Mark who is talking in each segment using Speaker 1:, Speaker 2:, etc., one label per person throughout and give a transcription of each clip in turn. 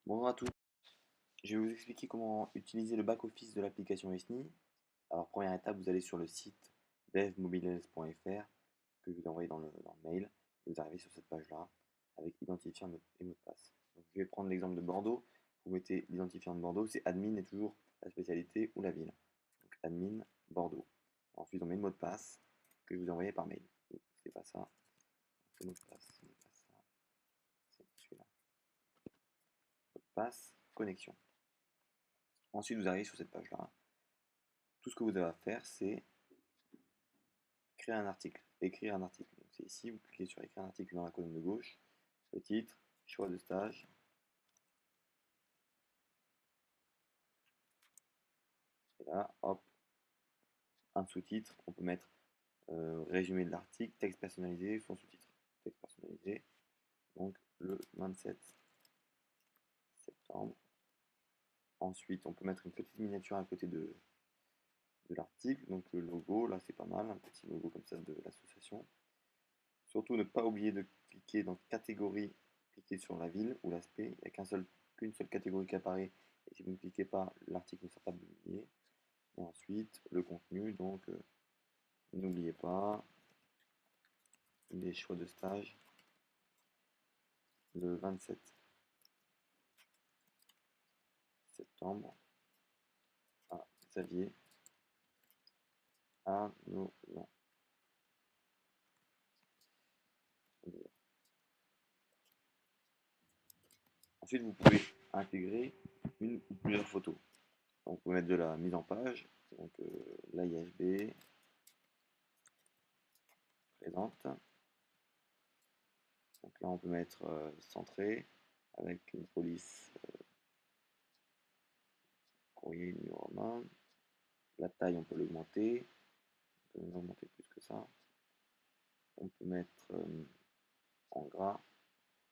Speaker 1: Bonjour à tous, je vais vous expliquer comment utiliser le back-office de l'application Esni. Alors première étape, vous allez sur le site devmobiles.fr que je vous ai envoyé dans le mail. Et vous arrivez sur cette page-là avec identifiant et mot de passe. Donc, je vais prendre l'exemple de Bordeaux. Vous mettez l'identifiant de Bordeaux, c'est admin et toujours la spécialité ou la ville. Donc admin Bordeaux. Ensuite on met le mot de passe que je vous ai envoyé par mail. C'est pas ça, c'est le mot de passe, ce n'est pas ça, c'est celui-là. Mot de passe, connexion. Ensuite, vous arrivez sur cette page-là. Tout ce que vous avez à faire, c'est créer un article, écrire un article. Donc c'est ici, vous cliquez sur écrire un article dans la colonne de gauche, le titre, choix de stage, et là, hop, un sous-titre, on peut mettre résumé de l'article, texte personnalisé, son sous-titre, texte personnalisé, donc le 27 septembre. Ensuite, on peut mettre une petite miniature à côté de l'article, donc le logo, là c'est pas mal, un petit logo comme ça de l'association. Surtout ne pas oublier de cliquer dans catégorie, cliquer sur la ville ou l'aspect, il n'y a qu'une seule catégorie qui apparaît, et si vous ne cliquez pas, l'article ne sera pas publié. Et ensuite, le contenu, donc n'oubliez pas les choix de stage le 27 septembre à Xavier à nos non. Ensuite, vous pouvez intégrer une ou plusieurs photos. Donc, vous pouvez mettre de la mise en page, donc l'IHB présente. Donc là, on peut mettre centré avec une police courrier numéro romain. La taille, on peut l'augmenter. On peut l'augmenter plus que ça. On peut mettre en gras.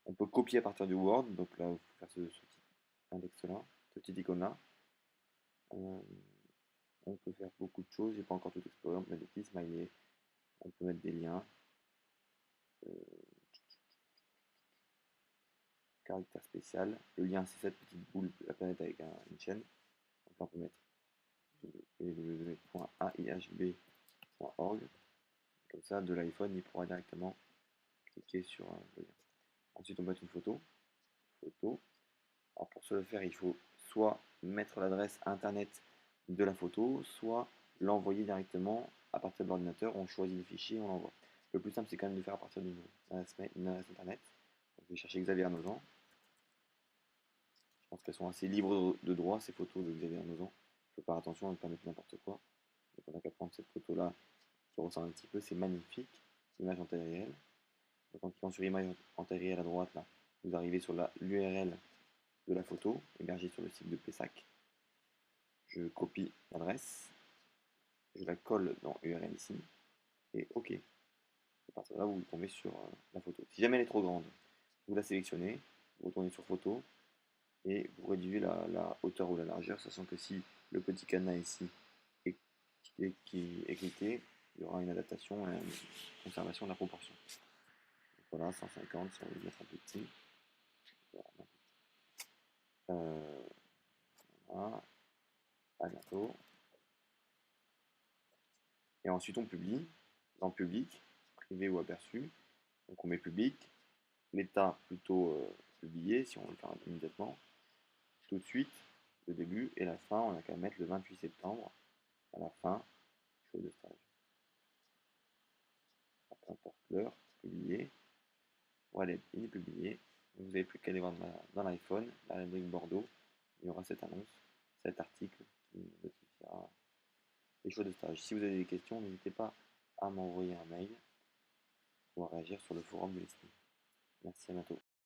Speaker 1: On peut copier à partir du Word. Donc là, il faut faire ce petit index-là, ce petit icône-là. On peut faire beaucoup de choses. J'ai pas encore tout exploré. On peut mettre des petits smileys. On peut mettre des liens. Euh, Caractère spécial. Le lien, c'est cette petite boule, la planète avec une chaîne. Donc là, on peut mettre www.aihb.org. Comme ça, de l'iPhone, il pourra directement cliquer sur le lien. Ensuite, on met une photo. Alors pour ce faire, il faut soit mettre l'adresse internet de la photo, soit l'envoyer directement à partir de l'ordinateur. On choisit le fichier, on l'envoie. Le plus simple, c'est quand même de faire à partir d'une adresse internet. Donc, je vais chercher Xavier Arnozan. Je pense qu'elles sont assez libres de droit, ces photos de Xavier Arnozan. Il faut faire attention à ne pas mettre n'importe quoi. Donc on n'a qu'à prendre cette photo-là qui ressemble un petit peu, c'est magnifique. Image en taille réelle. Donc en cliquant sur image en taille réelle à droite, là, vous arrivez sur l'URL de la photo, hébergée sur le site de Pessac. Je copie l'adresse, je la colle dans URL ici, et OK. À partir de là, vous tombez sur la photo. Si jamais elle est trop grande, vous la sélectionnez, vous retournez sur photo, et vous réduisez la hauteur ou la largeur, sachant que si le petit cadenas ici qui est cliqué, il y aura une adaptation et une conservation de la proportion. Donc voilà, 150 si on veut mettre un peu petit. Voilà, à bientôt. Et ensuite on publie, dans public, privé ou aperçu. Donc on met public, l'état plutôt publié si on veut le faire immédiatement. Tout de suite, le début et la fin, on n'a qu'à mettre le 28 septembre à la fin, choix de stage. Peu importe l'heure, publié. Voilà, il est publié. Vous n'avez plus qu'à aller voir dans l'iPhone, la rubrique Bordeaux, il y aura cette annonce, cet article qui notifiera les choix de stage. Si vous avez des questions, n'hésitez pas à m'envoyer un mail ou à réagir sur le forum de l'ISNI. Merci, à bientôt.